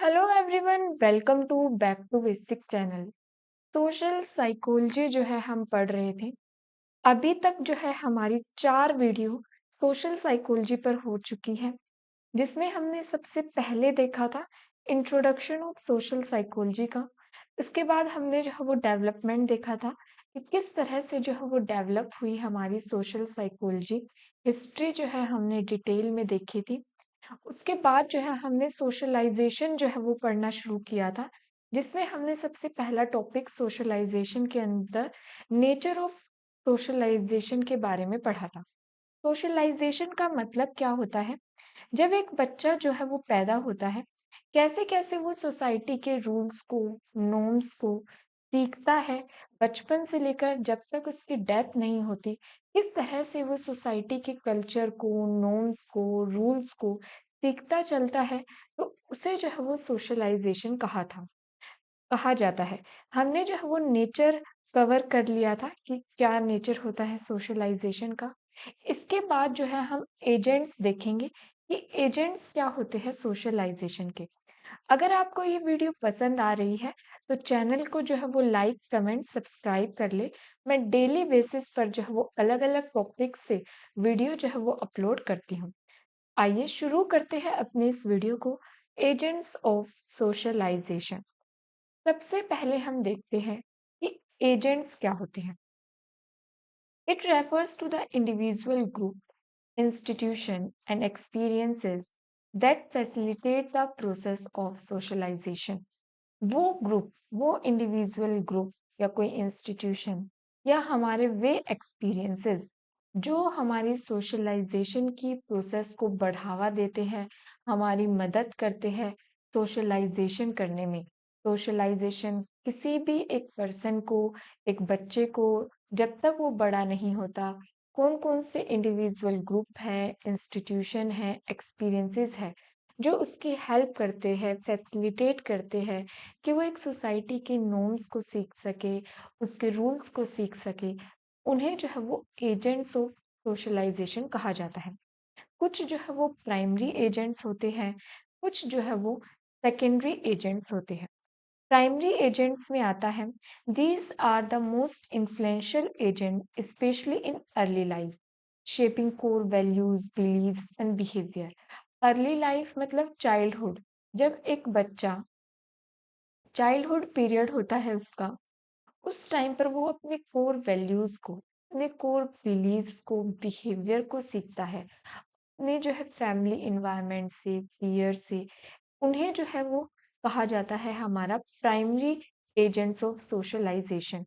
Hello everyone, welcome to back to basic channel. Social psychology जो है हम पढ़ रहे थे। अभी तक जो है हमारी 4 वीडियो सोशल साइकोलॉजी पर हो चुकी है, जिसमें हमने सबसे पहले देखा था इंट्रोडक्शन ऑफ सोशल साइकोलॉजी का। इसके बाद हमने जो है वो डेवलपमेंट देखा था कि किस तरह से जो है वो डेवलप हुई हमारी सोशल साइकोलॉजी। हिस्ट्री जो है हमने डिटेल में देखी थी। उसके बाद जो है हमने सोशलाइज़ेशन जो है वो पढ़ना शुरू किया था, जिसमें हमने सबसे पहला टॉपिक सोशलाइज़ेशन के अंदर नेचर ऑफ सोशलाइज़ेशन के बारे में पढ़ा था। सोशलाइज़ेशन का मतलब क्या होता है? जब एक बच्चा जो है वो पैदा होता है, कैसे-कैसे वो सोसाइटी के रूल्स को, नॉर्म्स को सीखता है, बचपन से लेकर जब तक उसकी डेथ नहीं होती, किस तरह से वो सोसाइटी के कल्चर को, नॉर्म्स को, रूल्स को सीखता चलता है, तो उसे जो है वो सोशलाइज़ेशन कहा जाता है। हमने जो है वो नेचर कवर कर लिया था कि क्या नेचर होता है सोशलाइज़ेशन का। इसके बाद जो है हम एजेंट्स देखेंगे कि एजेंट्स क्या होते हैं सोशलाइज़ेशन के। अगर आपको ये वीडियो पसंद आ रही है, तो चैनल को जो है वो लाइक, कमेंट, सब्सक्राइब कर ले। मैं डेली बेसिस पर जो है वो अलग-अलग टॉपिक्स से वीडियो जो है वो अपलोड करती हूँ। आइए शुरू करते हैं अपने इस वीडियो को। Agents of socialisation. सबसे पहले हम देखते हैं कि एजेंट्स क्या होते हैं। It refers to the individual group, institution and experiences that facilitate the process of socialization। वो ग्रुप, वो इंडिविजुअल ग्रुप या कोई इंस्टीट्यूशन या हमारे वे एक्सपीरियंसेस जो हमारी सोशलाइजेशन की प्रोसेस को बढ़ावा देते हैं, हमारी मदद करते हैं सोशलाइजेशन करने में। सोशलाइजेशन किसी भी एक पर्सन को, एक बच्चे को, जब तक वो बड़ा नहीं होता, कौन-कौन से इंडिविजुअल ग्रुप है, इंस्टीट्यूशन है, एक्सपीरियंसेस है, जो उसकी हेल्प करते हैं, फैसिलिटेट करते हैं कि वो एक सोसाइटी के नॉर्म्स को सीख सके, उसके रूल्स को सीख सके। उन्हें जो है वो एजेंट्स ऑफ सोशलाइजेशन कहा जाता है। कुछ जो है वो प्राइमरी एजेंट्स होते हैं, कुछ जो है वो सेकेंडरी एजेंट्स होते हैं। प्राइमरी एजेंट्स में आता है, these are the most influential agent, especially in early life, shaping core values, beliefs and behavior। Early life मतलब चाइल्डहुड। जब एक बच्चा चाइल्डहुड पीरियड होता है उसका, उस टाइम पर वो अपने कोर वैल्यूज को, अपने कोर बिलीव्स को, बिहेवियर को सीखता है। अपने जो है फैमिली इन्वायरमेंट से, पीयर से, उन्हें जो है वो कहा जाता है हमारा प्राइमरी एजेंट्स ऑफ सोशलाइजेशन।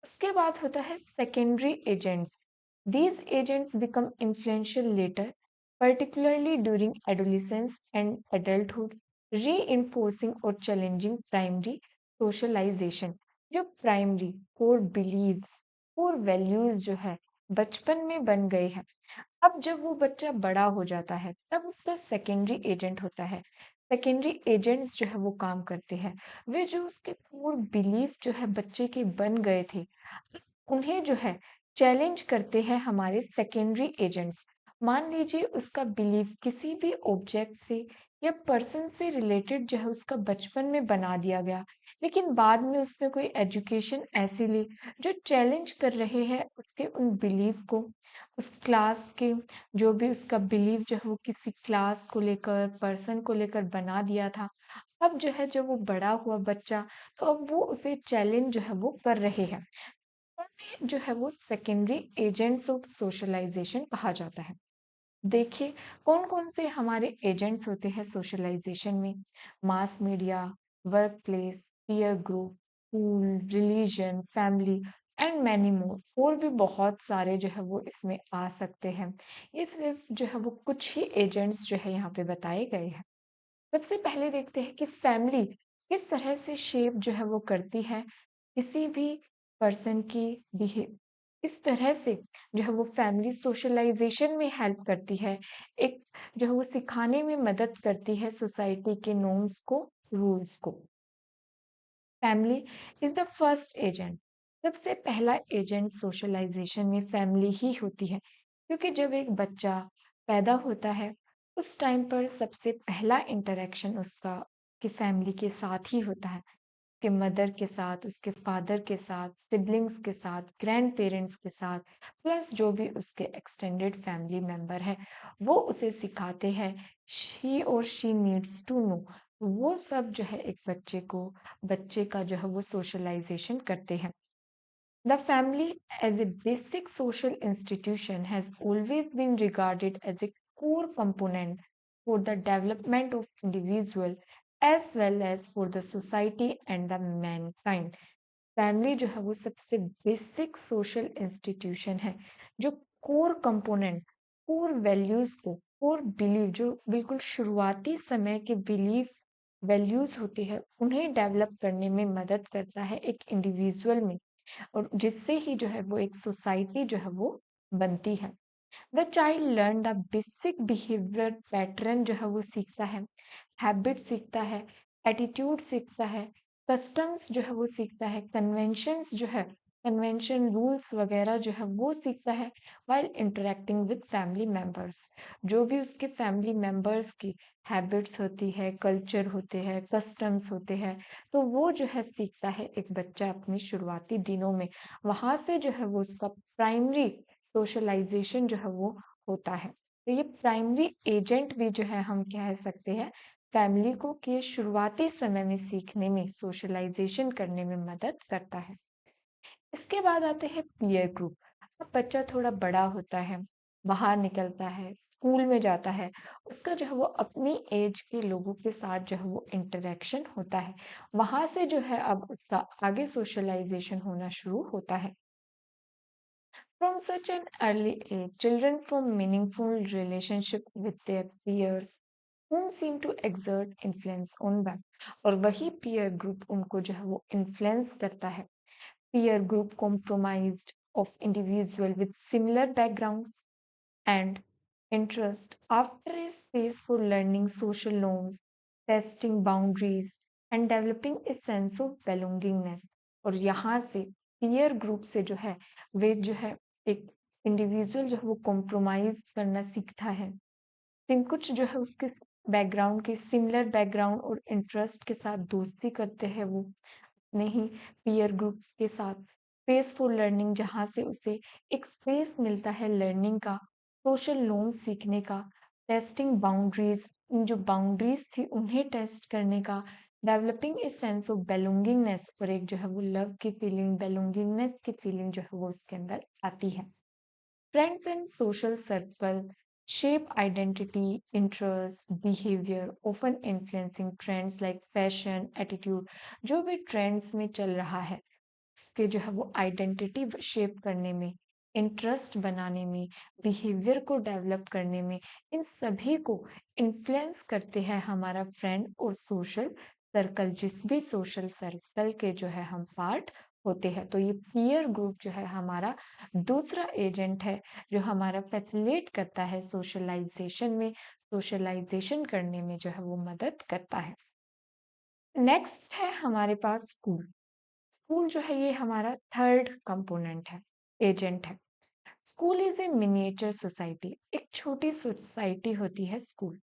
उसके बाद होता है secondary agents. These agents become influential later, particularly during adolescence and adulthood, reinforcing और challenging primary socialization। जो primary core beliefs, core values जो है बचपन में बन गए हैं, अब जब वो बच्चा बड़ा हो जाता है, तब उसका सेकेंडरी एजेंट होता है। सेकेंडरी एजेंट्स जो है वो काम करते हैं। वे जो उसके कोर बिलीफ जो है बच्चे के बन गए थे, उन्हें जो है चैलेंज करते हैं हमारे सेकेंडरी एजेंट्स। मान लीजिए उसका बिलीफ किसी भी ऑब्जेक्ट से या पर्सन से रिलेटेड जो है उसका बचपन में बना दिया गया, लेकिन बाद में उसने कोई एजुकेशन ऐसी ली जो चैलेंज कर रहे हैं उसके उन बिलीफ को। उस क्लास के जो भी उसका बिलीव जो है वो किसी क्लास को लेकर, पर्सन को लेकर बना दिया था, अब जो है जब वो बड़ा हुआ बच्चा, तो अब वो उसे चैलेंज जो है वो कर रहे हैं। उन्हें जो है वो सेकेंडरी एजेंट्स ऑफ सोशलाइजेशन कहा जाता है। देखिए कौन-कौन से हमारे एजेंट्स होते हैं सोशलाइजेशन में। Mass media, work place, peer group, school, religion, family and many more. और भी बहुत सारे जो है वो इसमें आ सकते हैं। ये सिर्फ जो है वो कुछ ही एजेंट्स जो है यहाँ पे बताए गए हैं। सबसे पहले देखते हैं कि फैमिली किस तरह से शेप जो है वो करती है किसी भी पर्सन की बिहेव। इस तरह से जो है वो फैमिली सोशलाइजेशन में हेल्प करती है, एक जो है वो सिखाने में मदद करती है सोसाइटी के नॉर्म्स को, रूल्स को। Family is the first agent. सबसे पहला एजेंट सोशलाइजेशन में फैमिली ही होती है, क्योंकि जब एक बच्चा पैदा होता है, उस टाइम पर सबसे पहला इंटरेक्शन उसका उसकी फैमिली के साथ ही होता है। उसके मदर के साथ, उसके फादर के साथ, सिबलिंग्स के साथ, ग्रैंड पेरेंट्स के साथ, प्लस जो भी उसके एक्सटेंडेड फैमिली मेंबर है, वो उसे सिखाते हैं। ही और शी नीड्स टू नो। वो सब जो है एक बच्चे का जो है वो सोशलाइजेशन करते हैं। The family, as a basic social institution, has always been regarded as a core component for the development of individual as well as for the society and the mankind. Family जो है वो सबसे basic social institution है जो core component, core values को, core believe, जो बिल्कुल शुरुआती समय के बिलीफ वैल्यूज होते हैं उन्हें डेवलप करने में मदद करता है एक इंडिविजुअल में, और जिससे ही जो है वो एक सोसाइटी जो है वो बनती है। The child learn the basic behaviour pattern जो है वो सीखता है, हैबिट सीखता है, एटीट्यूड सीखता है, कस्टम्स जो है वो सीखता है, कन्वेंशंस जो है, कन्वेंशन रूल्स वगैरह जो है वो सीखता है while interacting with family members. जो भी उसके फैमिली मेंबर्स की हैबिट्स होती है, कल्चर होते हैं, कस्टम्स होते हैं, तो वो जो है सीखता है एक बच्चा अपने शुरुआती दिनों में। वहां से जो है वो उसका प्राइमरी सोशलाइजेशन जो है वो होता है। तो ये प्राइमरी एजेंट भी जो है हम कह सकते हैं फैमिली को, कि शुरुआती समय में सीखने में, सोशलाइजेशन करने में मदद करता है। इसके बाद आते हैं पीयर ग्रुप। अब बच्चा थोड़ा बड़ा होता है, बाहर निकलता है, स्कूल में जाता है, उसका जो है वो अपनी एज के लोगों के साथ जो है वो इंटरेक्शन होता है। वहां से जो है अब उसका आगे सोशलाइजेशन होना शुरू होता है। From such an early age, children form meaningful relationship with their peers whom seem to exert influence on them। और वही peer group उनको जो है वो influence करता है। Peer group comprised of individual with similar backgrounds and interest after a space for learning social norms, testing boundaries, and developing a sense of belongingness। और यहाँ से पीयर ग्रुप से जो है वे जो है एक इंडिविजुअल जो है वो कॉम्प्रोमाइज करना सीखता है। सिम कुछ जो है उसके बैकग्राउंड के सिमिलर बैकग्राउंड और इंटरेस्ट के साथ दोस्ती करते हैं वो अपने ही पीयर ग्रुप्स के साथ। स्पेस फॉर लर्निंग, जहाँ से उसे एक स्पेस मिलता है लर्निंग का, सोशल नॉर्म्स सीखने का, टेस्टिंग बाउंड्रीज, जो बाउंड्रीज थी उन्हें टेस्ट करने का, डेवलपिंग ए सेंस ऑफ बेलोंगिंगनेस, और एक जो है वो लव की फीलिंग, बेलोंगिंगनेस की फीलिंग जो है वो उसके अंदर आती है। Friends and social circle shape identity, interest, behavior, often influencing trends like fashion, attitude। जो भी ट्रेंड्स में चल रहा है उसके जो है वो आइडेंटिटी शेप करने में, इंटरेस्ट बनाने में, बिहेवियर को डेवलप करने में, इन सभी को इन्फ्लुएंस करते हैं हमारा फ्रेंड और सोशल सर्कल, जिस भी सोशल सर्कल के जो है हम पार्ट होते हैं। तो ये पीयर ग्रुप जो है हमारा दूसरा एजेंट है जो हमारा फैसिलिटेट करता है सोशलाइजेशन में, सोशलाइजेशन करने में जो है वो मदद करता है। नेक्स्ट है हमारे पास स्कूल। स्कूल जो है ये हमारा थर्ड कंपोनेंट है, एजेंट है। School is a miniature society. एक छोटी सोसाइटी होती है school,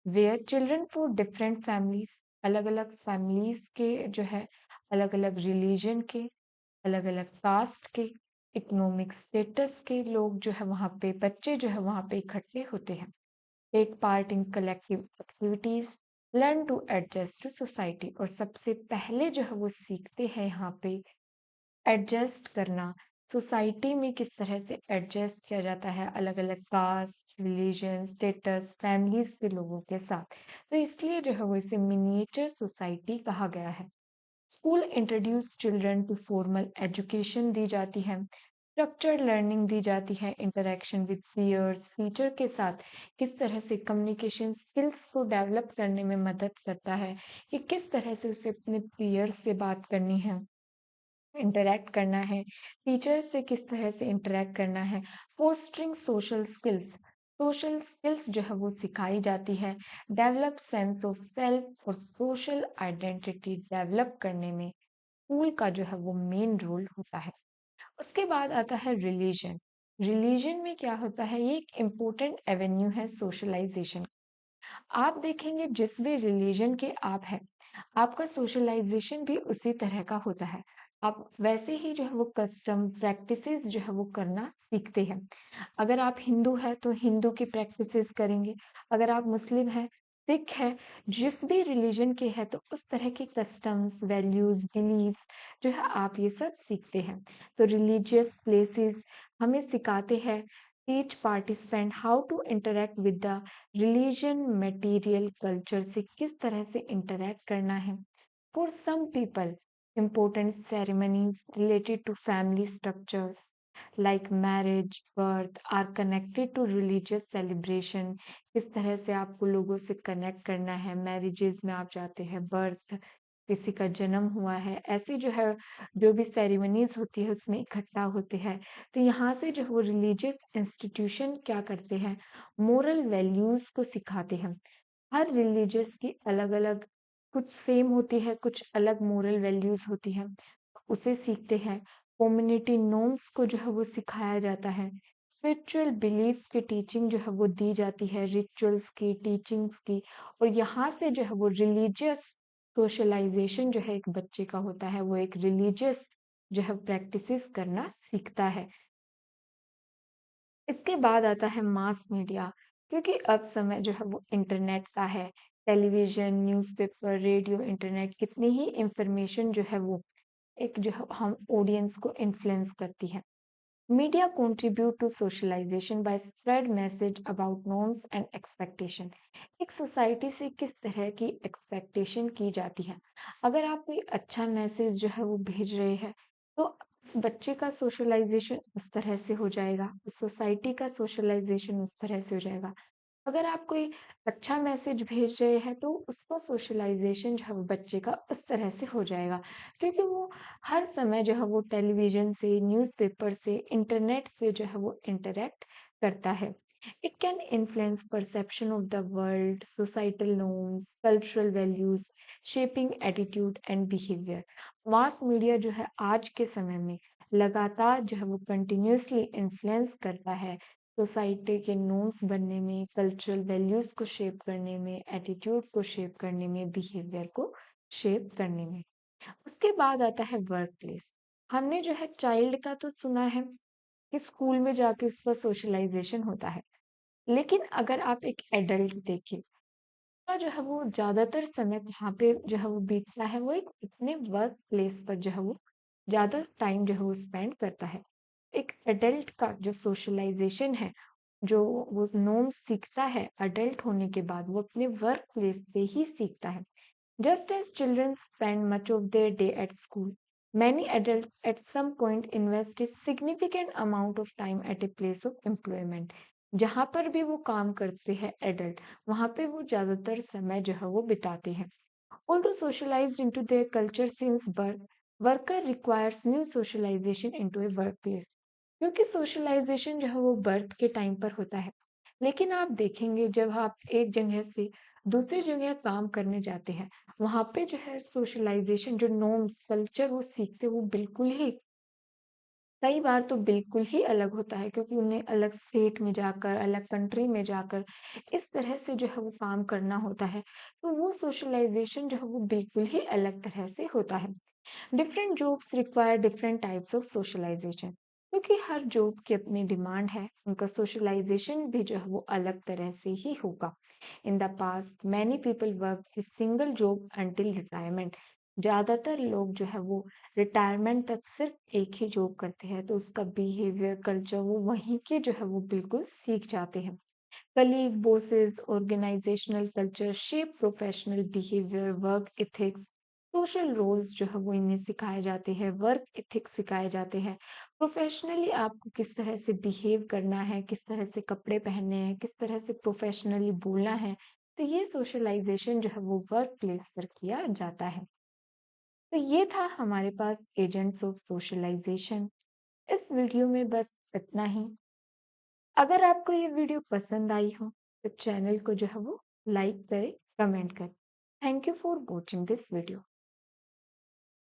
where children for different families, अलग अलग फैमिलीज के जो है, अलग अलग रिलीजन के, अलग अलग कास्ट के, इकोनॉमिक स्टेटस के लोग जो है वहाँ पे, बच्चे जो है वहाँ पे इकट्ठे होते हैं। Take part in collective activities, learn to adjust to society. और सबसे पहले जो है वो सीखते हैं यहाँ पे एडजस्ट करना, सोसाइटी में किस तरह से एडजस्ट किया जाता है अलग अलग कास्ट, रिलीजन, स्टेटस, फैमिलीज के लोगों के साथ। तो इसलिए जो है वो इसे मिनिएचर सोसाइटी कहा गया है। School introduce children to formal education दी जाती है, स्ट्रक्चर्ड लर्निंग दी जाती है, इंटरेक्शन विद पीयर्स, टीचर के साथ किस तरह से कम्युनिकेशन स्किल्स को डेवलप करने में मदद करता है, कि किस तरह से उसे अपने पीयर्स से बात करनी है, इंटरैक्ट करना है, टीचर से किस तरह से इंटरैक्ट करना है, फोस्टरिंग सोशल स्किल्स जो है वो सिखाई जाती है। डेवलप सेंस ऑफ सेल्फ और सोशल आइडेंटिटी डेवलप करने में स्कूल का जो है वो मेन रोल होता है। उसके बाद आता है रिलीजन। रिलीजन में क्या होता है, ये एक इम्पोर्टेंट एवेन्यू है सोशलाइजेशन। आप देखेंगे जिस भी रिलीजन के आप हैं, आपका सोशलाइज़ेशन भी उसी तरह का होता है। आप वैसे ही जो है वो कस्टम, प्रैक्टिसेज़ जो है वो करना सीखते हैं। अगर आप हिंदू हैं तो हिंदू की प्रैक्टिसेज़ करेंगे, अगर आप मुस्लिम हैं, सिख है, जिस भी रिलीजन के हैं तो उस तरह के कस्टम्स, वैल्यूज़, बिलीफ्स जो है आप ये सब सीखते हैं। तो रिलीजियस प्लेसेस हमें सिखाते हैं, teach participant how to interact with the religion material culture से किस तरह से इंटरैक्ट करना है। For some people important ceremonies related to family structures like marriage, birth are connected to religious celebration। किस तरह से आपको लोगों से कनेक्ट करना है, मैरिजेज में आप जाते हैं, बर्थ किसी का जन्म हुआ है, ऐसी जो है जो भी सेरेमनीज होती है उसमें इकट्ठा होते हैं। तो यहाँ से जो वो रिलीजियस इंस्टीट्यूशन क्या करते हैं, मोरल वैल्यूज को सिखाते हैं। हर रिलीजियस की अलग अलग, कुछ सेम होती है, कुछ अलग मोरल वैल्यूज होती है, उसे सीखते हैं। कम्युनिटी नॉर्म्स को जो है वो सिखाया जाता है। स्पिरिचुअल बिलीफ की टीचिंग जो है वो दी जाती है, रिचुअल्स की, टीचिंग्स की। और यहाँ से जो है वो रिलीजियस सोशलाइजेशन जो है एक बच्चे का होता है, वो एक रिलीजियस जो है प्रैक्टिसेस करना सीखता है। इसके बाद आता है मास मीडिया, क्योंकि अब समय जो है वो इंटरनेट का है। टेलीविजन, न्यूज़पेपर, रेडियो, इंटरनेट, कितनी ही इंफॉर्मेशन जो है वो एक जो है हम ऑडियंस को इन्फ्लुएंस करती है। Media contribute to socialisation by spread message about norms and expectation. एक सोसाइटी से किस तरह की एक्सपेक्टेशन की जाती है, अगर आप कोई अच्छा मैसेज जो है वो भेज रहे हैं तो उस बच्चे का सोशलाइजेशन उस तरह से हो जाएगा, उस सोसाइटी का सोशलाइजेशन उस तरह से हो जाएगा। अगर आप कोई अच्छा मैसेज भेज रहे हैं तो उसका सोशलाइजेशन जो है वो बच्चे का उस तरह से हो जाएगा, क्योंकि वो हर समय जो है वो टेलीविजन से, न्यूज़पेपर से, इंटरनेट से जो है वो इंटरैक्ट करता है। It can influence perception of the world, societal norms, cultural values, shaping attitude and behaviour. Mass media जो है आज के समय में लगातार जो है वो कंटिन्यूसली इन्फ्लुएंस करता है सोसाइटी के नॉर्म्स बनने में, कल्चरल वैल्यूज को शेप करने में, एटीट्यूड को शेप करने में, बिहेवियर को शेप करने में। उसके बाद आता है वर्क प्लेस। हमने जो है चाइल्ड का तो सुना है कि स्कूल में जाके उसका सोशलाइजेशन होता है, लेकिन अगर आप एक एडल्ट देखिए तो जो है वो ज्यादातर समय यहाँ पे जो है वो बीतता है, वो एक अपने वर्क प्लेस पर जो है वो ज्यादा टाइम जो है वो स्पेंड करता है। एक एडल्ट का जो सोशलाइजेशन है, जो वो नॉर्म्स सीखता है अडल्ट होने के बाद, वो अपने वर्क प्लेस पे ही सीखता है। Just as children spend much of their day at school, many adults at some point invest a significant amount of time at a place of employment। जहाँ पर भी वो काम करते हैं एडल्ट, वहाँ पे वो ज़्यादातर समय जो है वो बिताते हैं। Although socialized into their culture since birth, worker requires new socialization into a workplace। क्योंकि सोशलाइजेशन जो है वो बर्थ के टाइम पर होता है, लेकिन आप देखेंगे जब आप एक जगह से दूसरी जगह काम करने जाते हैं, वहां पे जो है सोशलाइजेशन, जो नॉर्म्स, कल्चर वो सीखते, वो बिल्कुल ही, कई बार तो बिल्कुल ही अलग होता है, क्योंकि उन्हें अलग स्टेट में जाकर, अलग कंट्री में जाकर इस तरह से जो है वो काम करना होता है। तो वो सोशलाइजेशन जो है वो बिल्कुल ही अलग तरह से होता है। Different jobs require different types of socialisation, क्योंकि हर जॉब की अपनी डिमांड है, उनका सोशलाइजेशन भी जो है वो अलग तरह से ही होगा। In the past many people work a single job until retirement. ज्यादातर लोग जो है वो रिटायरमेंट तक सिर्फ एक ही जॉब करते हैं, तो उसका बिहेवियर, कल्चर वो वहीं के जो है वो बिल्कुल सीख जाते हैं। Colleague, bosses, organisational culture shape professional behaviour, work ethics, social roles जो है वो इन्हें सिखाए जाते हैं, वर्क एथिक्स सिखाए जाते हैं। प्रोफेशनली आपको किस तरह से बिहेव करना है, किस तरह से कपड़े पहनने हैं, किस तरह से प्रोफेशनली बोलना है, तो ये सोशलाइजेशन जो है वो वर्क प्लेस पर किया जाता है। तो ये था हमारे पास एजेंट्स ऑफ सोशलाइजेशन। इस वीडियो में बस इतना ही। अगर आपको ये वीडियो पसंद आई हो तो चैनल को जो है वो लाइक करें, कमेंट करें। Thank you for watching this video.